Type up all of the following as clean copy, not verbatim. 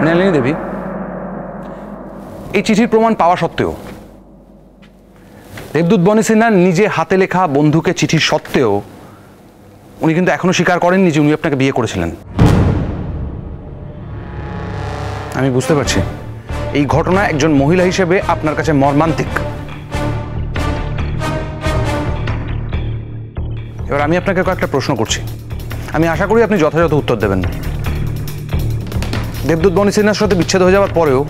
মৃণালিনী দেবী, এই চিঠির প্রমাণ পাওয়া সত্ত্বেও, দেবদূত বনি সিনহা নিজে হাতে লেখা বন্ধুকে চিঠির সত্ত্বেও উনি কিন্তু এখনো স্বীকার করেননি যে উনি আপনাকে বিয়ে করেছিলেন। আমি বুঝতে পারছি এই ঘটনা একজন মহিলা হিসেবে আপনার কাছে মর্মান্তিক। এবার আমি আপনাকে কয়েকটা প্রশ্ন করছি, আমি আশা করি আপনি যথাযথ উত্তর দেবেন। দেবদূত বনি সিনহার সাথে বিচ্ছেদ হয়ে যাওয়ার পরেও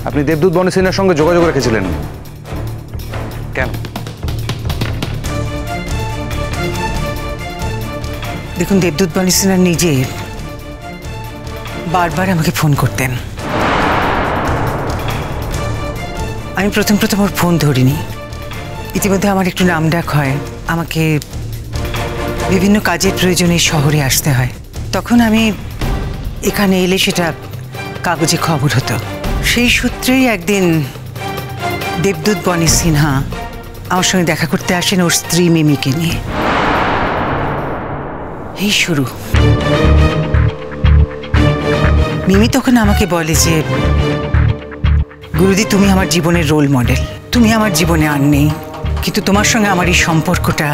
আপনি দেবদূত বনি সিনহার সঙ্গে যোগাযোগ রেখেছিলেন কেন? দেখুন, দেবদূত বনি সিনহা নিজে বারবার আমাকে ফোন করতেন। আমি প্রথম ওর ফোন ধরিনি। ইতিমধ্যে আমার একটু নামডাক হয়, আমাকে বিভিন্ন কাজের প্রয়োজনে শহরে আসতে হয়। তখন আমি এখানে এলে সেটা কাগজে খবর হতো। সেই সূত্রেই একদিন দেবদূত বনি সিনহা আমার সঙ্গে দেখা করতে আসেন ওর স্ত্রী মিমিকে নিয়ে। এই শুরু। মিমি তখন আমাকে বলে যে, গুরুদি, তুমি আমার জীবনের রোল মডেল, তুমি আমার জীবনে আর নেই, কিন্তু তোমার সঙ্গে আমার এই সম্পর্কটা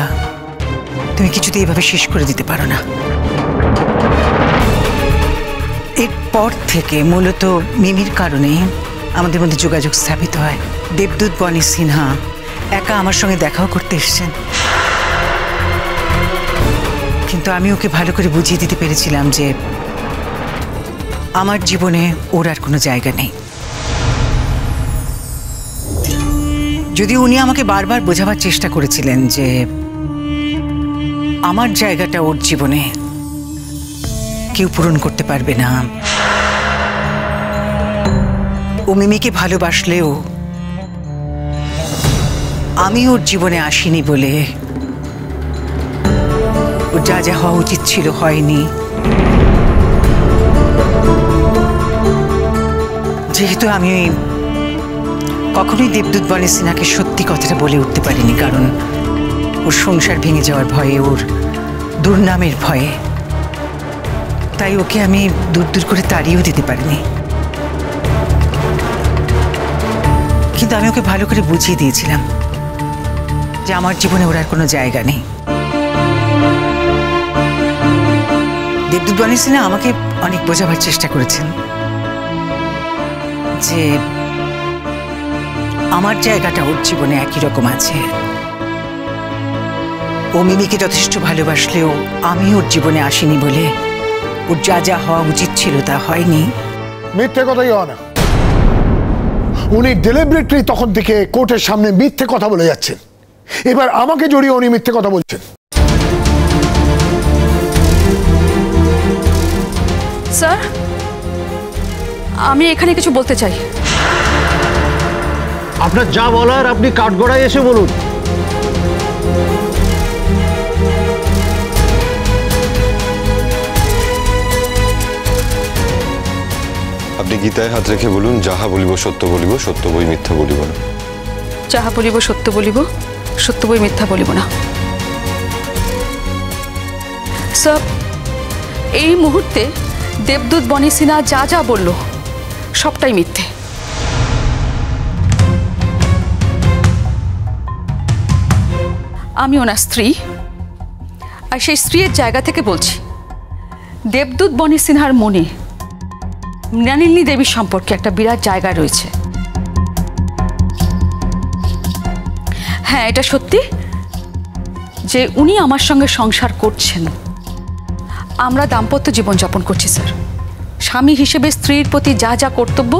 তুমি কিছুতে এইভাবে শেষ করে দিতে পারো না। এরপর থেকে মূলত মিমির কারণে আমাদের মধ্যে যোগাযোগ স্থাপিত হয়। দেবদূত বনি সিনহা একা আমার সঙ্গে দেখাও করতে এসেছেন, কিন্তু আমি ওকে ভালো করে বুঝিয়ে দিতে পেরেছিলাম যে আমার জীবনে ওর আর কোনো জায়গা নেই। যদিও উনি আমাকে বারবার বোঝাবার চেষ্টা করেছিলেন যে আমার জায়গাটা ওর জীবনে কেউ পূরণ করতে পারবে না। ও মিমিকে ভালোবাসলেও আমি ওর জীবনে আসিনি বলে ওর যা যা হওয়া উচিত ছিল হয়নি। যেহেতু আমি কখনোই দেবদূত বনি সিনহাকে সত্যি কথাটা বলে উঠতে পারিনি, কারণ ওর সংসার ভেঙে যাওয়ার ভয়ে, ওর দুর্নামের ভয়ে, তাই ওকে আমি দূর করে তাড়িয়েও দিতে পারিনি। কিন্তু আমি ওকে ভালো করে বুঝিয়ে দিয়েছিলাম যে আমার জীবনে ওর আর কোনো জায়গা নেই। দেবদূত বনি সিনহা আমাকে অনেক বোঝাবার চেষ্টা করেছেন যে আমার জায়গাটা ওর জীবনে একই রকম আছে। ও মিমিকে যথেষ্ট ভালোবাসলেও আমি ওর জীবনে আসিনি বলে ওর যা যা হওয়া উচিত ছিল তা হয়নি। মিথ্যে কথাই হয় না। উনি ডেলিব্রেটলি তখন থেকে কোর্টের সামনে মিথ্যে কথা বলে যাচ্ছেন, এবার আমাকে জড়িয়ে উনি মিথ্যে কথা বলছেন। স্যার, আমি এখানে কিছু বলতে চাই। আপনার যা বলার আপনি কাঠগড়ায় এসে বলুন। আপনি গীতায় হাত রেখে বলুন, যাহা বলিব সত্য বলিব, সত্য বই মিথ্যা বলিব না। যাহা বলিব সত্য বলিব, সত্য বই মিথ্যা বলিব না। স্যার, এই মুহূর্তে দেবদূত বনি সিনহা যা যা বলল সবটাই মিথ্যে। আমি ওনার স্ত্রী, আর সেই স্ত্রীর জায়গা থেকে বলছি, দেবদূত বনি সিনহার মনে মৃণালিনী দেবীর সম্পর্কে একটা বিরাট জায়গা রয়েছে। হ্যাঁ, এটা সত্যি যে উনি আমার সঙ্গে সংসার করছেন, আমরা দাম্পত্য জীবনযাপন করছি স্যার। স্বামী হিসেবে স্ত্রীর প্রতি যা যা কর্তব্য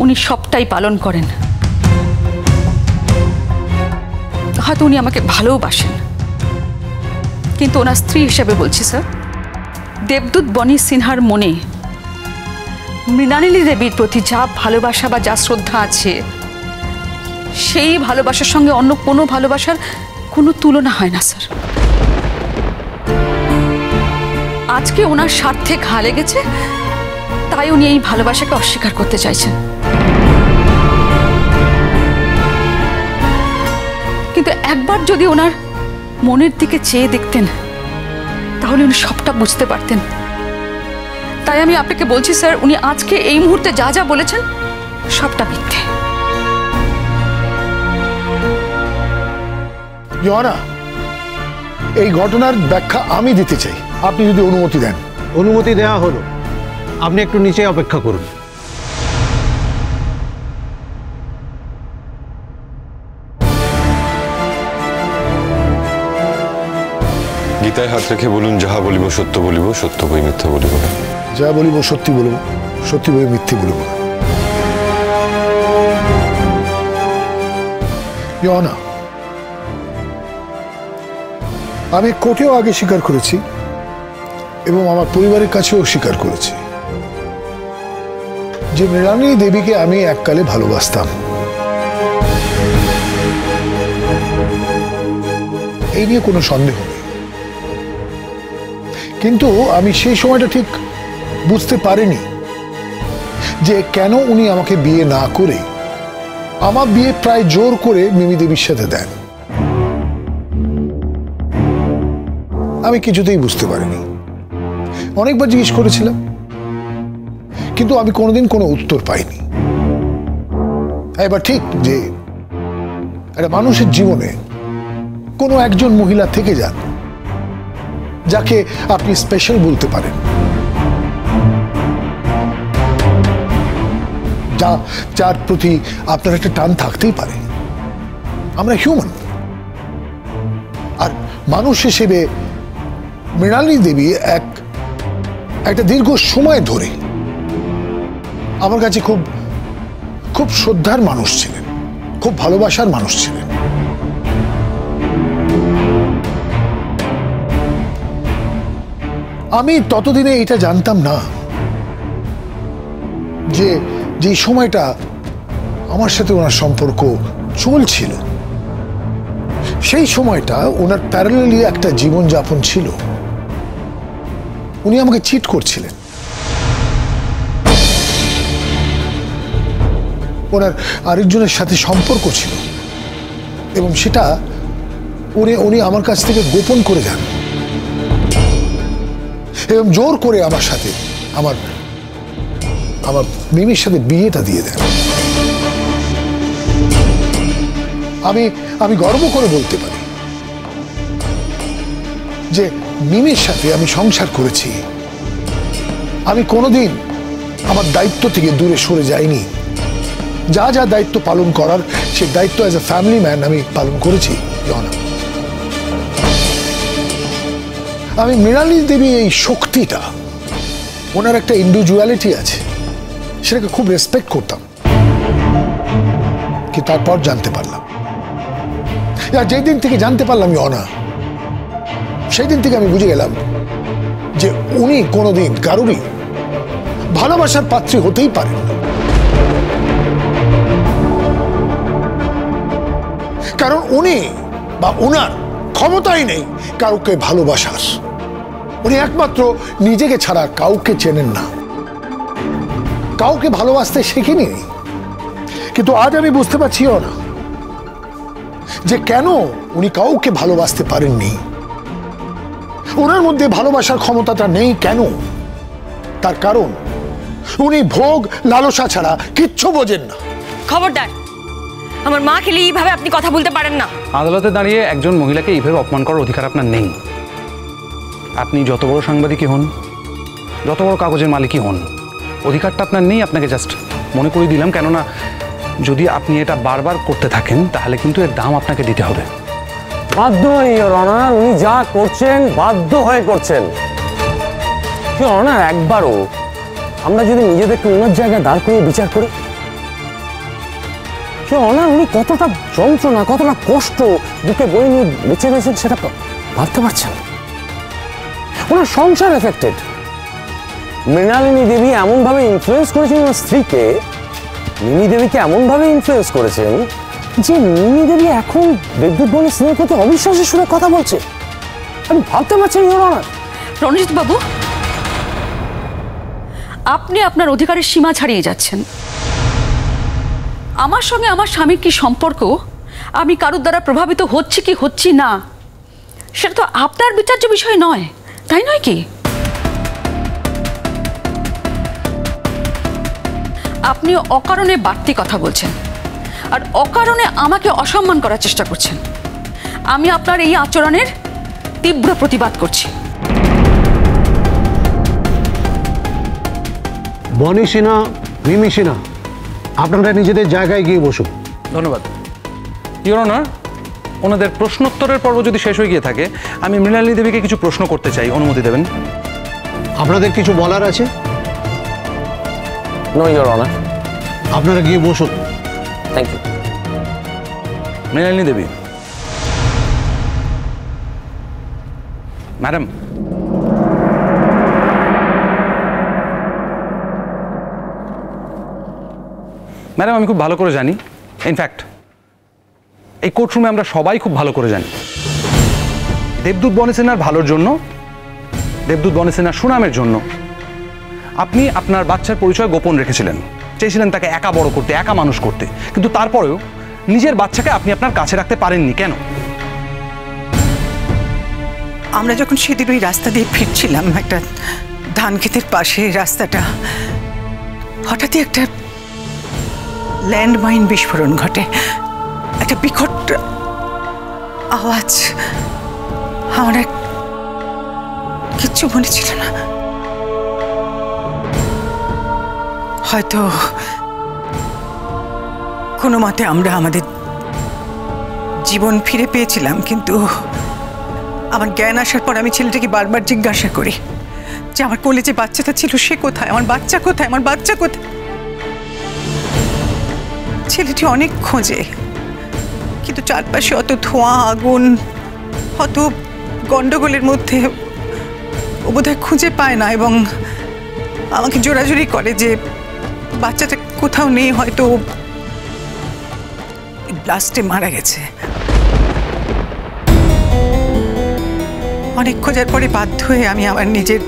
উনি সবটাই পালন করেন। হয়তো উনি আমাকে ভালোবাসেন, কিন্তু ওনার স্ত্রী হিসেবে বলছি স্যার, দেবদূত বনি সিনহার মনে মৃণালিনী দেবীর প্রতি যা ভালোবাসা বা যা শ্রদ্ধা আছে, সেই ভালোবাসার সঙ্গে অন্য কোনো ভালোবাসার কোনো তুলনা হয় না স্যার। আজকে ওনার স্বার্থে ঘা লেগেছে, তাই উনি এই ভালোবাসাকে অস্বীকার করতে চাইছেন। কিন্তু একবার যদি ওনার মনের দিকে চেয়ে দেখতেন, তাহলে উনি সবটা বুঝতে পারতেন তাই আমি আপনাকে বলছি স্যার, উনি আজকে এই মুহূর্তে যা যা বলেছেন সবটা মিথ্যে। ইয়োনা, এই ঘটনার ব্যাখ্যা আমি দিতে চাই, আপনি যদি অনুমতি দেন। অনুমতি দেওয়া হলো, আপনি একটু নিচে অপেক্ষা করুন। গীতায় হাত রেখে বলুন, যাহা বলিব সত্য বলিব, সত্য বই মিথ্যা বলিব না। যা বলিব সত্যি বলবো, সত্যি বই মিথ্যে বলবো না। ইয়োনা, আমি কোর্টেও আগে স্বীকার করেছি এবং আমার পরিবারের কাছেও স্বীকার করেছি যে মৃণালিনী দেবীকে আমি এককালে ভালোবাসতাম। এই নিয়ে কোনো সন্দেহ নেই, কিন্তু আমি সেই সময়টা ঠিক বুঝতে পারিনি যে কেন উনি আমাকে বিয়ে না করে আমার বিয়ে প্রায় জোর করে মিমি দেবীর সাথে দেন। আমি কিছুতেই বুঝতে পারিনি, অনেকবার জিজ্ঞেস করেছিলাম, কিন্তু আমি কোনোদিন কোনো উত্তর পাইনি। এবার ঠিক যে একটা মানুষের জীবনে কোনো একজন মহিলা থেকে যান যাকে আপনি স্পেশাল বলতে পারেন, যার প্রতি আপনার একটা টান থাকতেই পারে। আমরা হিউম্যান, আর মানুষ হিসেবে মৃণালিনী দেবী একটা দীর্ঘ সময় ধরে আমার কাছে খুব খুব শ্রদ্ধার মানুষ ছিলেন, খুব ভালোবাসার মানুষ ছিলেন। আমি ততদিনে এটা জানতাম না যে যে সময়টা আমার সাথে ওনার সম্পর্ক চলছিল সেই সময়টা ওনার প্যারালালি একটা জীবনযাপন ছিল। উনি আমাকে চিট করছিলেন, ওনার আরেকজনের সাথে সম্পর্ক ছিল এবং সেটা উনি আমার কাছ থেকে গোপন করে যান এবং জোর করে আমার সাথে আমার মিমির সাথে বিয়েটা দিয়ে দেন। আমি গর্ব করে বলতে পারি যে মিমির সাথে আমি সংসার করেছি। আমি কোনোদিন আমার দায়িত্ব থেকে দূরে সরে যাইনি। যা যা দায়িত্ব পালন করার সেই দায়িত্ব অ্যাজ এ ফ্যামিলি ম্যান আমি পালন করেছি। আমি মৃণালিনী দেবী এই শক্তিটা, ওনার একটা ইন্ডিভিজুয়ালিটি আছে, সেটাকে খুব রেসপেক্ট করতাম। কি তারপর জানতে পারলাম, যেই দিন থেকে জানতে পারলাম ইয়োনা, সেই দিন থেকে আমি বুঝে গেলাম যে উনি কোনোদিন কারোরই ভালোবাসার পাত্রী হতেই পারেন না। কারণ উনি বা ওনার ক্ষমতাই নেই কাউকে ভালোবাসার। উনি একমাত্র নিজেকে ছাড়া কাউকে চেনেন না, কাউকে ভালোবাসতে শেখেনি। কিন্তু আজ আমি বুঝতে পারছিও না যে কেন উনি কাউকে ভালোবাসতে পারেননি। ওনার মধ্যে ভালোবাসার ক্ষমতাটা নেই কেন? তার কারণ উনি ভোগ লালসা ছাড়া কিচ্ছু বোঝেন না। খবরদার, আমার মা খেলে এইভাবে আপনি কথা বলতে পারেন না। আদালতে দাঁড়িয়ে একজন মহিলাকে এইভাবে অপমান করার অধিকার আপনার নেই। আপনি যত বড় সাংবাদিকই হন, যত বড় কাগজের মালিকই হন, অধিকারটা আপনার নেই। আপনাকে জাস্ট মনে করে দিলাম, কেননা যদি আপনি এটা বারবার করতে থাকেন তাহলে কিন্তু এর দাম আপনাকে দিতে হবে। বাধ্য হয়ে অনার উনি যা করছেন বাধ্য হয়ে করছেন। অনার একবারও আমরা যদি নিজেদেরকে ওনার জায়গায় দাঁড় করে বিচার করি, অনার উনি কতটা যন্ত্রণা, কতটা কষ্ট বুকে বয়ে নিয়ে বেঁচে রয়েছেন সেটা ভাবতে পারছেন। ওনার সংসার এফেক্টেড। মৃণালিনী দেবী এমনভাবে ইনফ্লুয়েন্স করেছেন ওনার স্ত্রীকে, মিমি দেবীকে এমনভাবে ইনফ্লুয়েন্স করেছেন যে মিমি দেবী এখন বিদ্যুৎ বনের স্নেহের প্রতি অবিশ্বাসের সুরে কথা বলছে। আমি ভাবতে পারছেন রণজিৎ বাবু, আপনি আপনার অধিকারের সীমা ছাড়িয়ে যাচ্ছেন। আমার সঙ্গে আমার স্বামীর কি সম্পর্ক, আমি কারোর দ্বারা প্রভাবিত হচ্ছি কি হচ্ছি না, সেটা তো আপনার বিচার্য বিষয় নয়, তাই নয় কি? আপনি অকারণে বাড়তি কথা বলছেন আর অকারণে আমাকে অসম্মান করার চেষ্টা করছেন। আমি আপনার এই আচরণের তীব্র প্রতিবাদ করছি। বনি সিনহা, মিমি সিনহা, আপনারা নিজেদের জায়গায় গিয়ে বসুন। ধন্যবাদ ইওর অনার। ওনাদের প্রশ্নোত্তরের পর্ব যদি শেষ হয়ে গিয়ে থাকে, আমি মৃণালিনী দেবীকে কিছু প্রশ্ন করতে চাই, অনুমতি দেবেন? আপনাদের কিছু বলার আছে? No your honour. আপনারা গিয়ে বসুন। Thank you. Mrinalini Debi, madam, madam আমি খুব ভালো করে জানি, ইনফ্যাক্ট এই কোর্টরুমে আমরা সবাই খুব ভালো করে জানি, দেবদূত বনি সিনহার ভালোর জন্য, দেবদূত বনি সিনহার সুনামের জন্য আপনি আপনার বাচ্চার পরিচয় গোপন রেখেছিলেন, চেয়েছিলেন তাকে একা বড় করতে, একা মানুষ করতে, কিন্তু তারপরেও নিজের বাচ্চাকে আপনি আপনার কাছে রাখতে পারেননি কেন? আমরা যখন সেদিন ওই রাস্তা দিয়ে ফিরছিলাম, একটা ধান ক্ষেতের পাশে রাস্তাটা, হঠাৎই একটা ল্যান্ডমাইন বিস্ফোরণ ঘটে। একটা বিকট আওয়াজ। আমার কিচ্ছু মনে ছিল না। হয়তো কোনো মতে আমরা আমাদের জীবন ফিরে পেয়েছিলাম, কিন্তু আমার জ্ঞান আসার পর আমি ছেলেটাকে বারবার জিজ্ঞাসা করি যে আমার কোলে যে বাচ্চাটা ছিল সে কোথায়, আমার বাচ্চা কোথায়, আমার বাচ্চা কোথায়। ছেলেটি অনেক খোঁজে, কিন্তু চারপাশে অত ধোঁয়া, আগুন, অত গন্ডগোলের মধ্যে ও বোধহয় খুঁজে পায় না, এবং আমাকে জোরাজুরি করে যে বাচ্চাটা কোথাও নেই, হয়তো ব্লাস্টে মারা গেছে। অনেক খোঁজার পরে বাধ্য হয়ে আমি আমার নিজের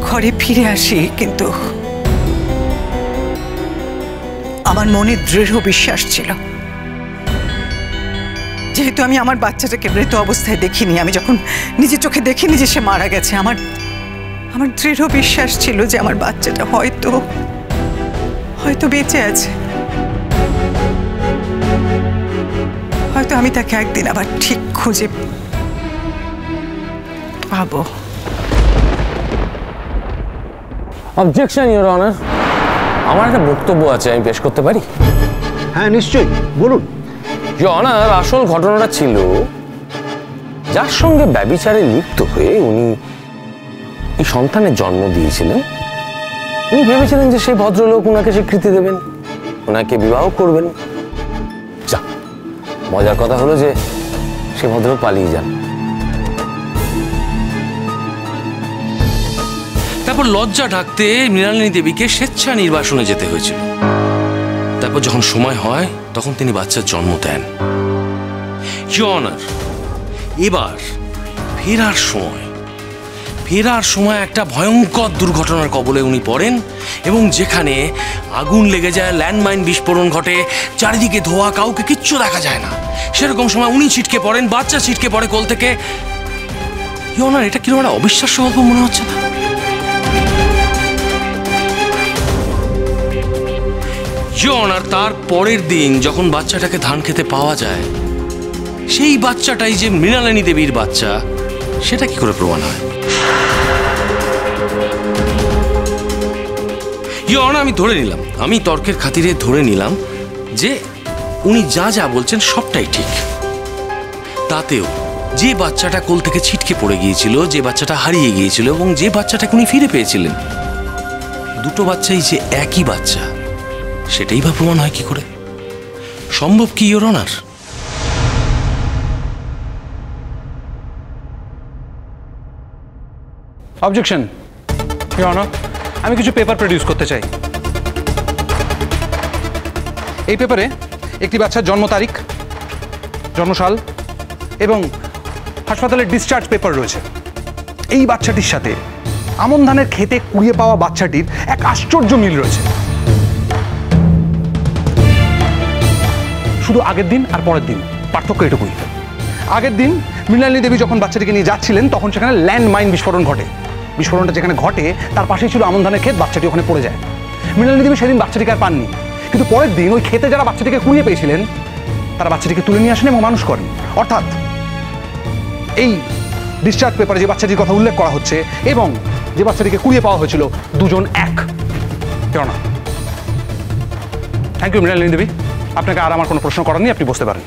ঘরে ফিরে আসি, কিন্তু আমার মনে দৃঢ় বিশ্বাস ছিল, যেহেতু আমি আমার বাচ্চাটাকে মৃত অবস্থায় দেখিনি, আমি যখন নিজের চোখে দেখিনি যে সে মারা গেছে, আমার দৃঢ় বিশ্বাস ছিল যে আমার বাচ্চাটা হয়তো বেঁচে আছে। হয়তো আমি তাকে একদিন আবার ঠিক খুঁজে পাবো। অবজেকশন ইওর অনার, আমার একটা বক্তব্য আছে, আমি পেশ করতে পারি? হ্যাঁ নিশ্চয়ই, বলুন। ইওর অনার, আসল ঘটনাটা ছিল, যার সঙ্গে ব্যভিচারে লিপ্ত হয়ে উনি এই সন্তানের জন্ম দিয়েছিলেন, উনি ভেবেছিলেন যে সেই ভদ্রলোক ওনাকে স্বীকৃতি দেবেন, ওনাকে বিবাহ করবেন। যা, মজার কথা হলো যে সে ভদ্রলোক পালিয়ে যান। তারপর লজ্জা ঢাকতে মৃণালিনী দেবীকে স্বেচ্ছা নির্বাসনে যেতে হয়েছিল। তারপর যখন সময় হয় তখন তিনি বাচ্চার জন্ম দেন। ইওর অনার, এবার ফেরার সময় একটা ভয়ঙ্কর দুর্ঘটনার কবলে উনি পড়েন, এবং যেখানে আগুন লেগে যায়, ল্যান্ডমাইন বিস্ফোরণ ঘটে, চারিদিকে ধোয়া, কাউকে কিচ্ছু দেখা যায় না, সেরকম সময় উনি ছিটকে পড়েন, বাচ্চা ছিটকে পড়ে কোল থেকে। ইওর অনার, এটা কিরকম একটা অবিশ্বাস্য গল্প মনে হচ্ছে না? ইওর অনার, তার পরের দিন যখন বাচ্চাটাকে ধান খেতে পাওয়া যায়, সেই বাচ্চাটাই যে মৃণালিনী দেবীর বাচ্চা, সেটা কি করে প্রমাণ হয়? ইওর অনার, আমি তর্কের খাতিরে ধরে নিলাম যে উনি যা বলছেন সবটাই ঠিক। তাতেও যে বাচ্চাটা কোল থেকে ছিটকে পড়ে গিয়েছিল, যে বাচ্চাটা হারিয়ে গিয়েছিল, এবং যে বাচ্চাটাকে উনি ফিরে পেয়েছিলেন, দুটো বাচ্চাই যে একই বাচ্চা, সেটাই বা প্রমাণ হয় কি করে? সম্ভব কি your honour? Objection your honour, আমি কিছু পেপার প্রডিউস করতে চাই। এই পেপারে একটি বাচ্চার জন্ম তারিখ, জন্মসাল এবং হাসপাতালের ডিসচার্জ পেপার রয়েছে। এই বাচ্চাটির সাথে আমন ধানের খেতে কুড়িয়ে পাওয়া বাচ্চাটির এক আশ্চর্য মিল রয়েছে। শুধু আগের দিন আর পরের দিন পার্থক্য এটুকুই। আগের দিন মৃণালিনী দেবী যখন বাচ্চাটিকে নিয়ে যাচ্ছিলেন, তখন সেখানে ল্যান্ডমাইন বিস্ফোরণ ঘটে। বিস্ফোরণটা যেখানে ঘটে তার পাশেই ছিল আমন ধানের ক্ষেত, বাচ্চাটি ওখানে পড়ে যায়। মৃণালিনী দেবী সেদিন বাচ্চাটিকে আর পাননি, কিন্তু পরের দিন ওই খেতে যারা বাচ্চাটিকে কুড়িয়ে পেয়েছিলেন তারা বাচ্চাটিকে তুলে নিয়ে আসেন এবং মানুষ করেন। অর্থাৎ এই ডিসচার্জ পেপারে যে বাচ্চাটির কথা উল্লেখ করা হচ্ছে এবং যে বাচ্চাটিকে কুড়িয়ে পাওয়া হয়েছিল দুজন এক। কেন না? থ্যাংক ইউ মৃণালিনী দেবী, আপনাকে আর আমার কোনো প্রশ্ন করার নেই, আপনি বসতে পারেন।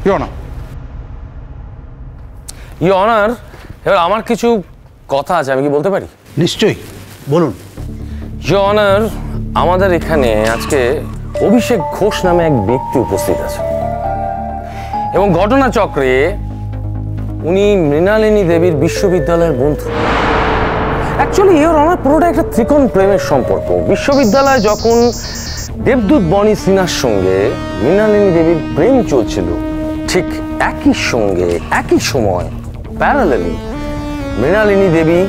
কেন না? ইউর অনার, এবার আমার কিছু কথা আছে, আমি কি বলতে পারি? নিশ্চয়ই, বলুন। ইউর অনার, আমাদের এখানে আজকে অভিষেক ঘোষ নামে এক ব্যক্তি উপস্থিত আছে এবং ঘটনাচক্রে উনি মৃণালিনী দেবীর বিশ্ববিদ্যালয়ের বন্ধু। অ্যাকচুয়ালি ইউর অনার, পুরোটা একটা ত্রিকোণ প্রেমের সম্পর্ক। বিশ্ববিদ্যালয়ে যখন দেবদূত বনি সিনহার সঙ্গে মৃণালিনী দেবীর প্রেম চলছিল, ঠিক একই সঙ্গে একই সময় প্যারালালি মৃণালিনী দেবী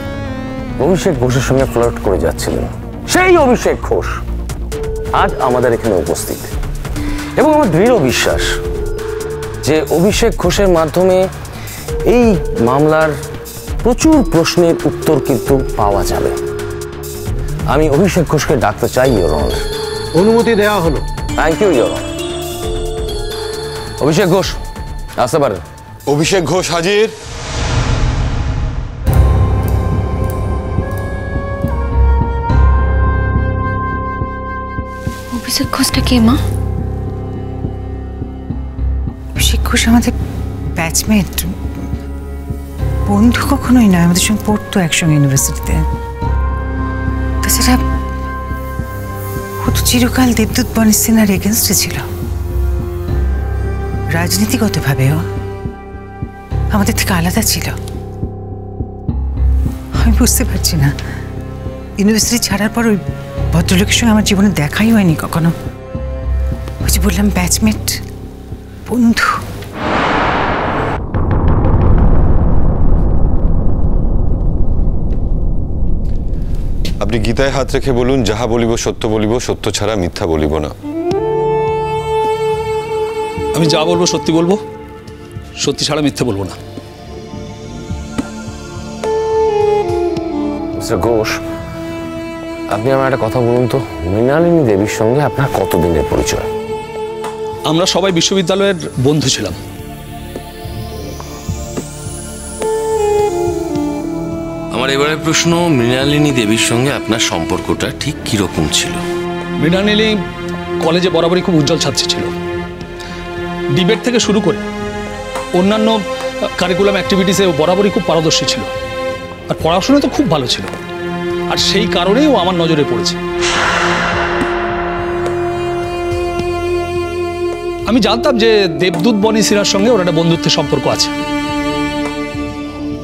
অভিষেক ঘোষের সঙ্গে ফ্লার্ট করে যাচ্ছিলেন। সেই অভিষেক ঘোষ আজ আমাদের এখানে উপস্থিত এবং আমার দৃঢ় বিশ্বাস যে অভিষেক ঘোষের মাধ্যমে এই মামলার প্রচুর প্রশ্নের উত্তর কিন্তু পাওয়া যাবে। আমি অভিষেক ঘোষকে ডাকতে চাই ইওর অনার। অনুমতি দেওয়া হলো। Thank you your honour. Abhishek Ghosh আসতে পারেন। অভিষেক ঘোষ হাজির। অভিষেক ঘোষটা কে মা? অভিষেক ঘোষ আমাদের ব্যাচমেট, বন্ধু কখনোই নয়, আমাদের সঙ্গে পড়তো একসঙ্গে ইউনিভার্সিটিতে। তাছাড়া ও তো চিরকাল দেবদূত বনি সিনহার এগেনস্টে ছিল। রাজনীতিগতভাবেও আমাদের থেকে আলাদা ছিল। আমি বুঝতে পারছি না, ইউনিভার্সিটি ছাড়ার পর ওই ভদ্রলোকের সঙ্গে আমার জীবনে দেখাই হয়নি কখনো। ওই যে বললাম, ব্যাচমেট, বন্ধু। আপনি গীতায় হাত রেখে বলুন, যাহা বলিব সত্য বলিব, সত্য ছাড়া মিথ্যা বলিব না। আমি যা বলবো সত্যি বলবো, সত্যি ছাড়া মিথ্যে বলবো না। মিস্টার ঘোষ, আপনি আমার একটা কথা বলুন তো, মৃণালিনী দেবীর সঙ্গে আপনার কতদিনের পরিচয়? আমরা সবাই বিশ্ববিদ্যালয়ের বন্ধু ছিলাম। আমার এবারে প্রশ্ন, মৃণালিনী দেবীর সঙ্গে আপনার সম্পর্কটা ঠিক কিরকম ছিল? মৃণালিনী কলেজে বরাবরই খুব উজ্জ্বল ছাত্রী ছিল। ডিবেট থেকে শুরু করে অন্যান্য কারিকুলাম অ্যাক্টিভিটিসে বরাবরই খুব পারদর্শী ছিল, আর পড়াশোনা তো খুব ভালো ছিল, আর সেই কারণেই ও আমার নজরে পড়েছে। আমি জানতাম যে দেবদূত বনি সিনহার সঙ্গে ওর একটা বন্ধুত্বের সম্পর্ক আছে,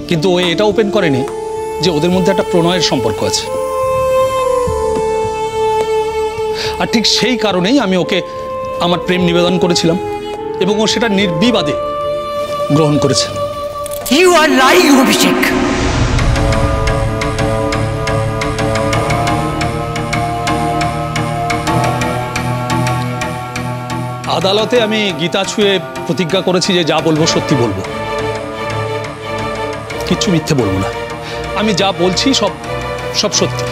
কিন্তু ও এটা ওপেন করেনি যে ওদের মধ্যে একটা প্রণয়ের সম্পর্ক আছে। আর ঠিক সেই কারণেই আমি ওকে আমার প্রেম নিবেদন করেছিলাম এবং ও সেটা নির্বিবাদে গ্রহণ করেছে। ইউ আর লাইং অভিষেক। আদালতে আমি গীতা ছুঁয়ে প্রতিজ্ঞা করেছি যে যা বলবো সত্যি বলবো, কিচ্ছু মিথ্যে বলবো না। আমি যা বলছি সব সব সত্যি।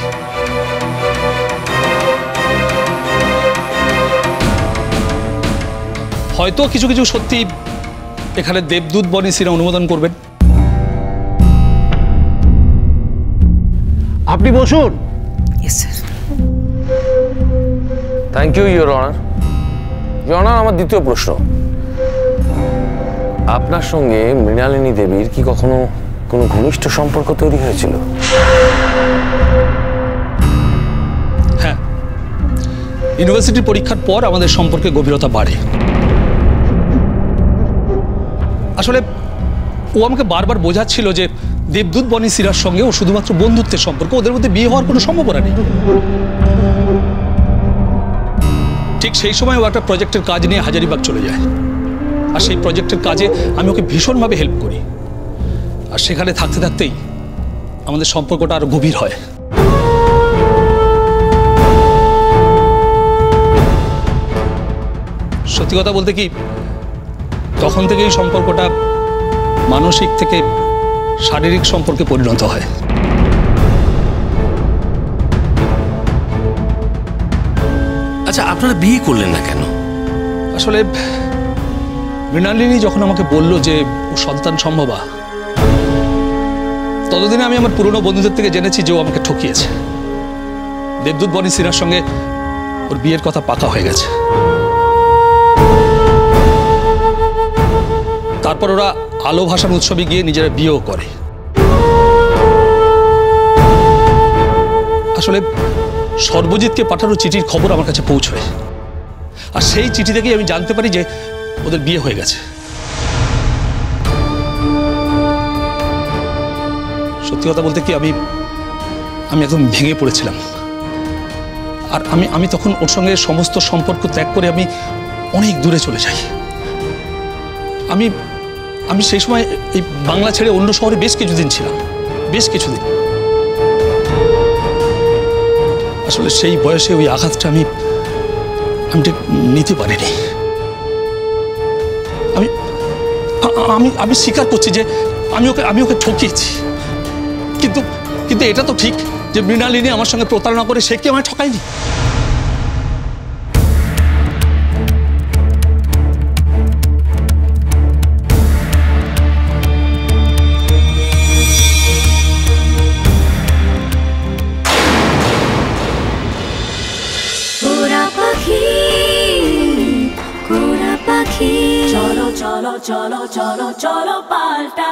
হয়তো কিছু কিছু সত্যি এখানে দেবদূত বনি সিনহা অনুমোদন করবেন। আপনি বসুন। Yes sir. Thank you your honour. Your honour, আমার দ্বিতীয় প্রশ্ন, আপনার সঙ্গে মৃণালিনী দেবীর কি কখনো কোনো ঘনিষ্ঠ সম্পর্ক তৈরি হয়েছিল? হ্যাঁ, ইউনিভার্সিটি পরীক্ষার পর আমাদের সম্পর্কে গভীরতা বাড়ে। আসলে ও আমাকে বারবার বোঝাচ্ছিল যে দেবদূত বনি সিনহার সঙ্গে ও শুধুমাত্র বন্ধুত্বের সম্পর্ক, ওদের মধ্যে বিয়ে হওয়ার কোনো সম্ভাবনা নেই। ঠিক সেই সময় ও একটা প্রজেক্টের কাজ নিয়ে হাজারিবাগ চলে যায়, আর সেই প্রজেক্টের কাজে আমি ওকে ভীষণভাবে হেল্প করি, আর সেখানে থাকতে থাকতেই আমাদের সম্পর্কটা আরো গভীর হয়। সত্যি কথা বলতে কি, তখন থেকেই সম্পর্কটা মানসিক থেকে শারীরিক সম্পর্কে পরিণত হয়। আচ্ছা, আপনারা বিয়ে করলেন না কেন? আসলে মৃণালিনী যখন আমাকে বলল যে ও সন্তান সম্ভবা, ততদিনে আমি আমার পুরনো বন্ধুদের থেকে জেনেছি যে ও আমাকে ঠকিয়েছে। দেবদূত বনি সিনহার সঙ্গে ওর বিয়ের কথা পাকা হয়ে গেছে। তারপর ওরা আলো ভাষার উৎসবে গিয়ে নিজেরা বিয়েও করে। আসলে সর্বজিৎকে পাঠানো চিঠির খবর আমার কাছে পৌঁছয়, আর সেই চিঠি থেকেই আমি জানতে পারি যে ওদের বিয়ে হয়ে গেছে। সত্যি কথা বলতে কি, আমি একদম ভেঙে পড়েছিলাম। আর আমি তখন ওর সঙ্গে সমস্ত সম্পর্ক ত্যাগ করে আমি অনেক দূরে চলে যাই। আমি সেই সময় এই বাংলা ছেড়ে অন্য শহরে বেশ কিছুদিন ছিলাম, বেশ কিছুদিন। আসলে সেই বয়সে ওই আঘাতটা আমি ঠিক নিতে পারিনি। আমি স্বীকার করছি যে আমি ওকে ঠকিয়েছি, কিন্তু এটা তো ঠিক যে মৃণালিনী আমার সঙ্গে প্রতারণা করে সে কি আমায় ঠকায়নি? চলো চলো চলো চলো চলো পাল্টা।